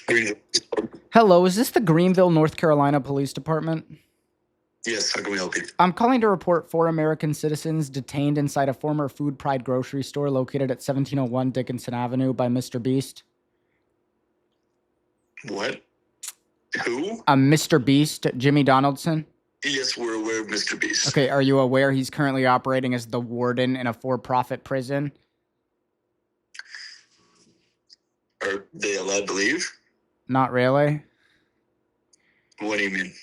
Greenville. Hello, is this the Greenville, North Carolina Police Department? Yes, how can we help you? I'm calling to report 4 American citizens detained inside a former Food Pride grocery store located at 1701 Dickinson Avenue by Mr. Beast. What? Who? Mr. Beast, Jimmy Donaldson. Yes, we're aware of Mr. Beast. Okay, are you aware he's currently operating as the warden in a for-profit prison? Are they allowed to leave? Not really. What do you mean?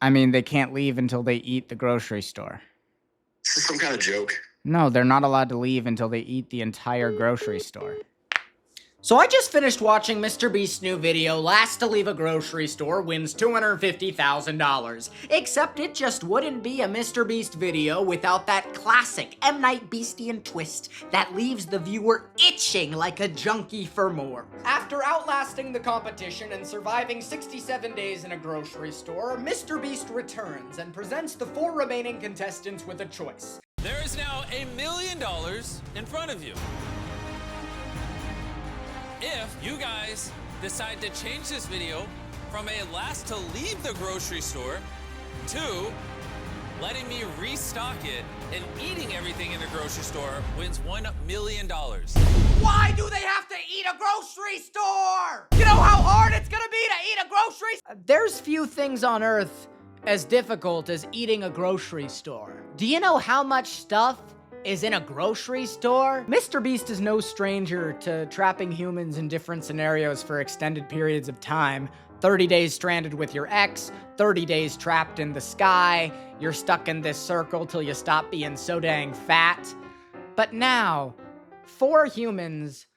I mean, they can't leave until they eat the grocery store. Is this some kind of joke? No, they're not allowed to leave until they eat the entire grocery store. So I just finished watching Mr. Beast's new video, Last to Leave a Grocery Store Wins $250,000. Except it just wouldn't be a Mr. Beast video without that classic M. Night Beastian twist that leaves the viewer itching like a junkie for more. After outlasting the competition and surviving 67 days in a grocery store, Mr. Beast returns and presents the 4 remaining contestants with a choice. There is now $1 million in front of you. If you guys decide to change this video from a last to leave the grocery store to letting me restock it and eating everything in the grocery store wins $1 million. Why do they have to eat a grocery store? You know how hard it's gonna be to eat a grocery store? There's few things on earth as difficult as eating a grocery store. Do you know how much stuff is in a grocery store? Mr. Beast is no stranger to trapping humans in different scenarios for extended periods of time. 30 days stranded with your ex, 30 days trapped in the sky, you're stuck in this circle till you stop being so dang fat. But now, 4 humans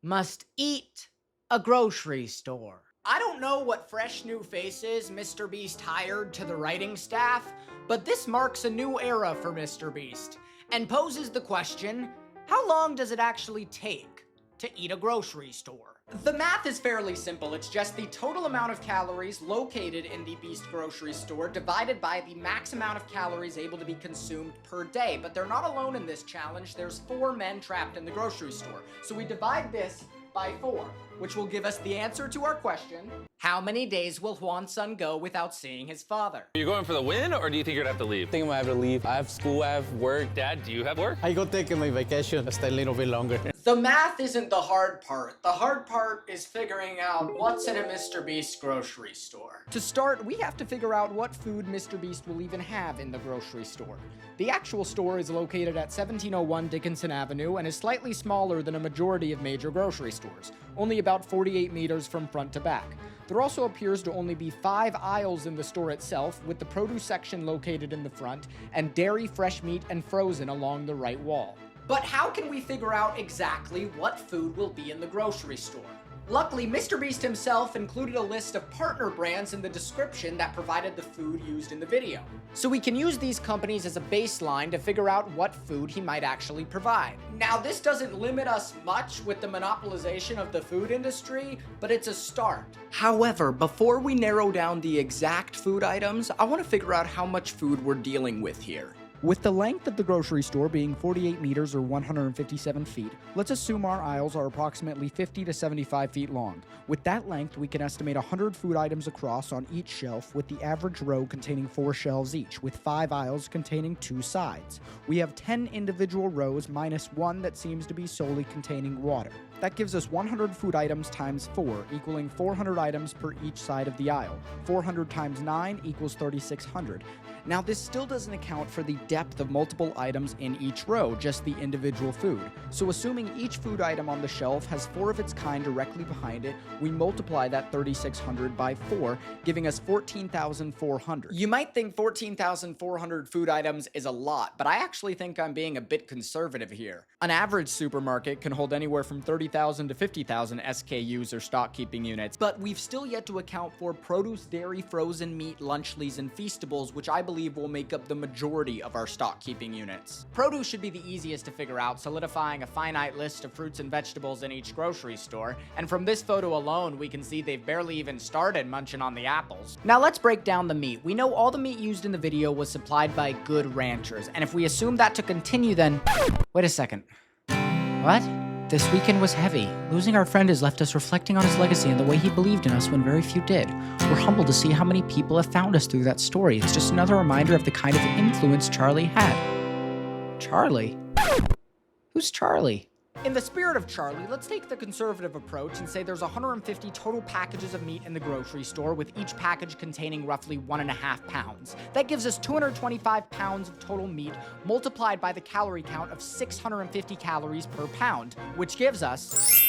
must eat a grocery store. I don't know what fresh new faces Mr. Beast hired to the writing staff, but this marks a new era for Mr. Beast and poses the question, how long does it actually take to eat a grocery store? The math is fairly simple. It's just the total amount of calories located in the Beast grocery store divided by the max amount of calories able to be consumed per day. But they're not alone in this challenge. There's 4 men trapped in the grocery store. So we divide this by 4, which will give us the answer to our question, how many days will Juan's son go without seeing his father? Are you going for the win, or do you think you're gonna have to leave? I think I'm gonna have to leave. I have school, I have work. Dad, do you have work? I go taking my vacation, stay a little bit longer. The math isn't the hard part. The hard part is figuring out what's in a Mr. Beast grocery store. To start, we have to figure out what food Mr. Beast will even have in the grocery store. The actual store is located at 1701 Dickinson Avenue and is slightly smaller than a majority of major grocery stores, only about 48 meters from front to back. There also appears to only be 5 aisles in the store itself, with the produce section located in the front and dairy, fresh meat, and frozen along the right wall. But how can we figure out exactly what food will be in the grocery store? Luckily, Mr. Beast himself included a list of partner brands in the description that provided the food used in the video. So we can use these companies as a baseline to figure out what food he might actually provide. Now, this doesn't limit us much with the monopolization of the food industry, but it's a start. However, before we narrow down the exact food items, I want to figure out how much food we're dealing with here. With the length of the grocery store being 48 meters or 157 feet, let's assume our aisles are approximately 50 to 75 feet long. With that length, we can estimate 100 food items across on each shelf, with the average row containing 4 shelves each, with 5 aisles containing 2 sides. We have 10 individual rows minus 1 that seems to be solely containing water. That gives us 100 food items times 4, equaling 400 items per each side of the aisle. 400 times 9 equals 3,600. Now, this still doesn't account for the depth of multiple items in each row, just the individual food. So assuming each food item on the shelf has 4 of its kind directly behind it, we multiply that 3,600 by 4, giving us 14,400. You might think 14,400 food items is a lot, but I actually think I'm being a bit conservative here. An average supermarket can hold anywhere from 30,000 to 50,000 SKUs or stock keeping units, but we've still yet to account for produce, dairy, frozen meat, lunchlies, and feastables, which I believe will make up the majority of our stock keeping units. Produce should be the easiest to figure out, solidifying a finite list of fruits and vegetables in each grocery store, and from this photo alone, we can see they've barely even started munching on the apples. Now let's break down the meat. We know all the meat used in the video was supplied by Good Ranchers, and if we assume that to continue, then... Wait a second. What? This weekend was heavy. Losing our friend has left us reflecting on his legacy and the way he believed in us when very few did. We're humbled to see how many people have found us through that story. It's just another reminder of the kind of influence Charlie had. Charlie? Who's Charlie? In the spirit of Charlie, let's take the conservative approach and say there's 150 total packages of meat in the grocery store, with each package containing roughly 1.5 pounds. That gives us 225 pounds of total meat multiplied by the calorie count of 650 calories per pound, which gives us...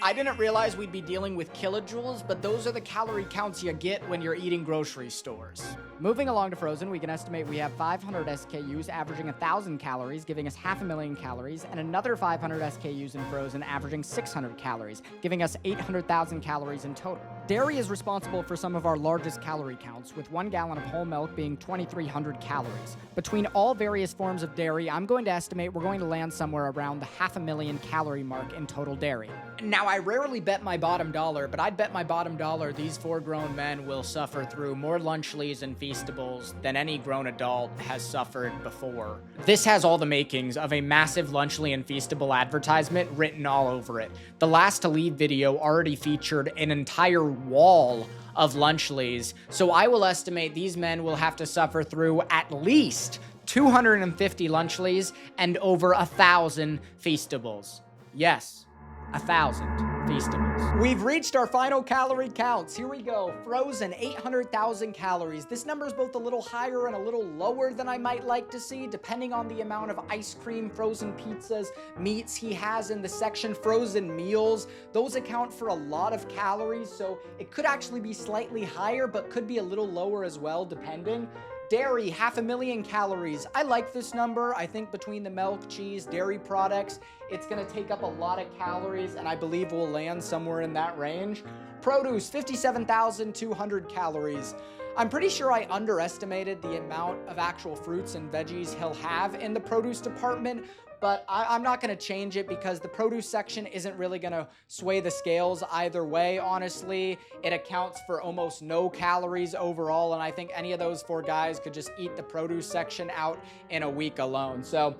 I didn't realize we'd be dealing with kilojoules, but those are the calorie counts you get when you're eating grocery stores. Moving along to frozen, we can estimate we have 500 SKUs averaging 1,000 calories, giving us 500,000 calories, and another 500 SKUs in frozen averaging 600 calories, giving us 800,000 calories in total. Dairy is responsible for some of our largest calorie counts, with 1 gallon of whole milk being 2,300 calories. Between all various forms of dairy, I'm going to estimate we're going to land somewhere around the 500,000 calorie mark in total dairy. Now, I rarely bet my bottom dollar, but I'd bet my bottom dollar these 4 grown men will suffer through more Lunchleys and Feastables than any grown adult has suffered before. This has all the makings of a massive Lunchley and Feastable advertisement written all over it. The Last to Leave video already featured an entire wall of Lunchleys, so I will estimate these men will have to suffer through at least 250 Lunchleys and over 1,000 Feastables. Yes. 1,000 Feastables. We've reached our final calorie counts. Here we go. Frozen, 800,000 calories. This number is both a little higher and a little lower than I might like to see, depending on the amount of ice cream, frozen pizzas, meats he has in the section. Frozen meals, those account for a lot of calories, so it could actually be slightly higher, but could be a little lower as well, depending. Dairy, 500,000 calories. I like this number. I think between the milk, cheese, dairy products, it's gonna take up a lot of calories, and I believe we'll land somewhere in that range. Produce, 57,200 calories. I'm pretty sure I underestimated the amount of actual fruits and veggies he'll have in the produce department, but I'm not gonna change it because the produce section isn't really gonna sway the scales either way, honestly. It accounts for almost no calories overall, and I think any of those 4 guys could just eat the produce section out in a week alone. So,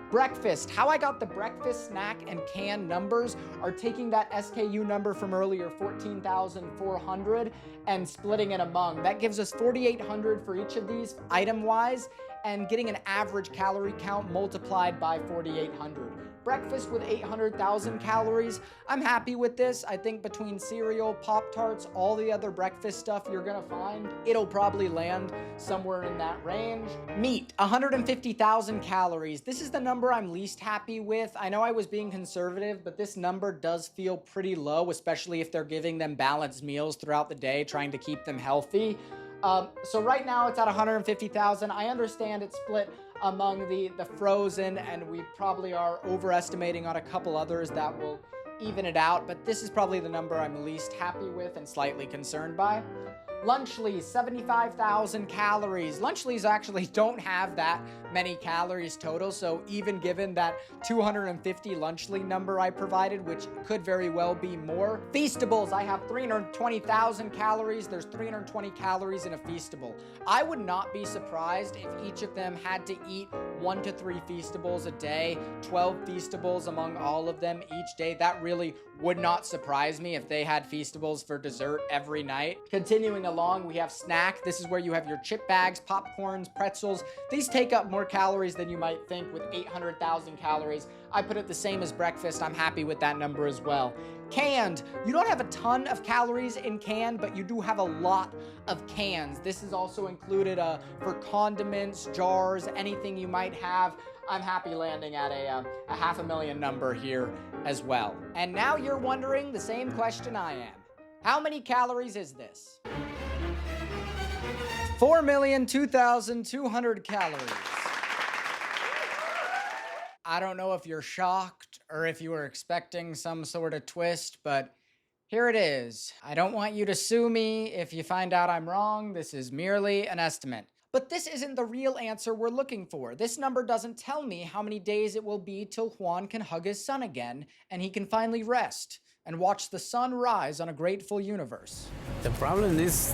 breakfast. How I got the breakfast, snack, and can numbers are taking that SKU number from earlier, 14,400, and splitting it among. That gives us 4,800 for each of these item-wise, and getting an average calorie count multiplied by 4,800. Breakfast with 800,000 calories. I'm happy with this. I think between cereal, Pop-Tarts, all the other breakfast stuff you're gonna find, it'll probably land somewhere in that range. Meat, 150,000 calories. This is the number I'm least happy with. I know I was being conservative, but this number does feel pretty low, especially if they're giving them balanced meals throughout the day, trying to keep them healthy. So right now it's at 150,000. I understand it's split among the frozen, and we probably are overestimating on a couple others that will even it out, but this is probably the number I'm least happy with and slightly concerned by. Lunchleys, 75,000 calories. Lunchleys actually don't have that many calories total, so even given that 250 Lunchley number I provided, which could very well be more. Feastables, I have 320,000 calories. There's 320 calories in a Feastable. I would not be surprised if each of them had to eat 1 to 3 Feastables a day, 12 Feastables among all of them each day. That really would not surprise me if they had Feastables for dessert every night. Continuing along, we have snack. This is where you have your chip bags, popcorns, pretzels. These take up more calories than you might think with 800,000 calories. I put it the same as breakfast. I'm happy with that number as well. Canned. You don't have a ton of calories in canned, but you do have a lot of cans. This is also included for condiments, jars, anything you might have. I'm happy landing at a 500,000 number here as well. And now you're wondering the same question I am. How many calories is this? 4,002,200 calories. I don't know if you're shocked or if you were expecting some sort of twist, but here it is. I don't want you to sue me if you find out I'm wrong. This is merely an estimate. But this isn't the real answer we're looking for. This number doesn't tell me how many days it will be till Juan can hug his son again and he can finally rest and watch the sun rise on a grateful universe. The problem is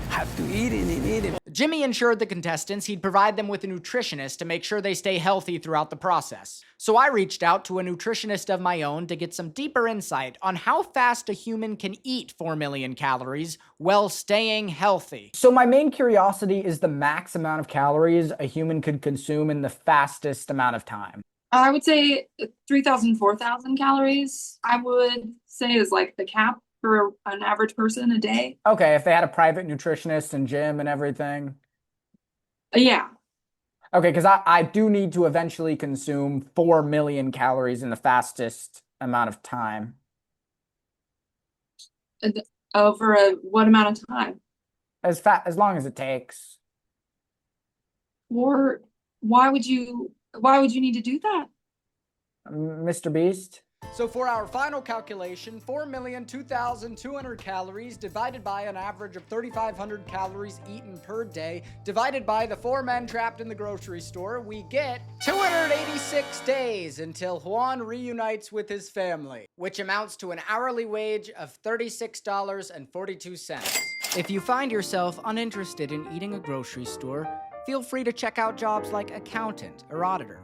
have to eat it and eat it. Jimmy ensured the contestants he'd provide them with a nutritionist to make sure they stay healthy throughout the process. So I reached out to a nutritionist of my own to get some deeper insight on how fast a human can eat 4 million calories while staying healthy. So my main curiosity is the max amount of calories a human could consume in the fastest amount of time. I would say 3,000, 4,000 calories, I would say is like the cap for an average person a day. Okay, if they had a private nutritionist and gym and everything. Yeah. Okay, because I do need to eventually consume 4 million calories in the fastest amount of time. Over what amount of time? As long as it takes. Or why would you need to do that? Mr. Beast? So for our final calculation, 4,002,200 calories divided by an average of 3,500 calories eaten per day, divided by the 4 men trapped in the grocery store, we get 286 days until Juan reunites with his family, which amounts to an hourly wage of $36.42. If you find yourself uninterested in eating a grocery store, feel free to check out jobs like accountant or auditor,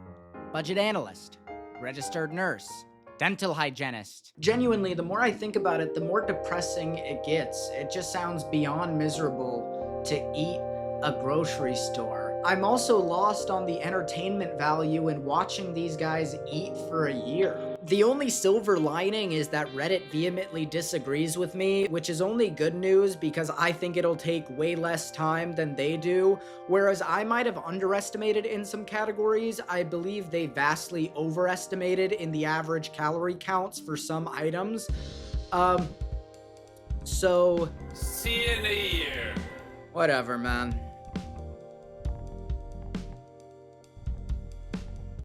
budget analyst, registered nurse, dental hygienist. Genuinely, the more I think about it, the more depressing it gets. It just sounds beyond miserable to eat a grocery store. I'm also lost on the entertainment value in watching these guys eat for a year. The only silver lining is that Reddit vehemently disagrees with me, which is only good news because I think it'll take way less time than they do. Whereas I might have underestimated in some categories, I believe they vastly overestimated in the average calorie counts for some items. So... See you in a year. Whatever, man.